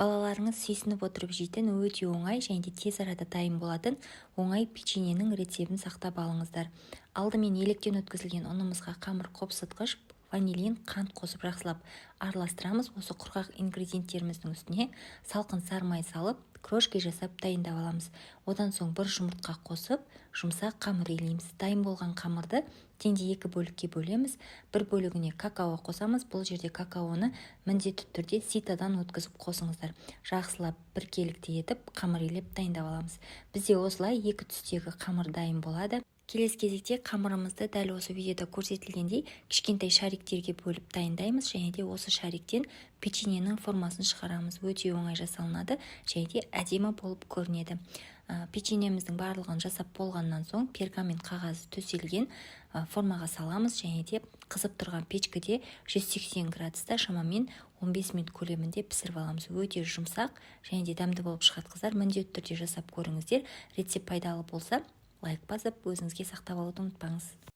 Балаларыңыз сүйсініп отырып жейтін өте оңай және де тез арада дайын болатын оңай печеньенің рецебін сақтап алыңыздар. Алдымен електен өткізілген ұнымызға қамыр қопсытқыш, ванилин, қант қосып жақсылап араластырамыз. Осы құрғақ ингредиенттеріміздің үстіне салқын сары май салып, крошки жасап дайындап аламыз. Одан соң бір жұмыртқа қосып, жұмсақ қамыр илейміз. Дайын болған қамырды теңде 2 бөлікке бөлеміз. Бір бөлігіне какао қосамыз. Бұл жерде какаоны міндетті түрде ситадан өткізіп қосыңыздар. Жақсылап біркелікті етіп қамыр илеп дайындап аламыз. Бізде осылай 2 түстегі қамыр дайын болады. Келесі кезекте қамырымызды дәл осы видеода көрсетілгендей кішкентай шариктерге бөліп дайындаймыз, және де осы шариктен печеньенің формасын шығарамыз. Өте оңай жасалынады және де әдемі болып көрінеді. Печеньеміздің барлығын жасап болғаннан соң пергамент қағазы төселген формаға саламыз, және де қызып тұрған печкіде 180 градуста шамамен 15 минут көлемінде пісіріп аламыз. Өте жұмсақ және де дәмді болып шығады қыздар. Міндетті түрде жасап көріңіздер. Рецепт пайдалы болса лайк басып өзіңізге сақтап алуды ұмытпаңыз.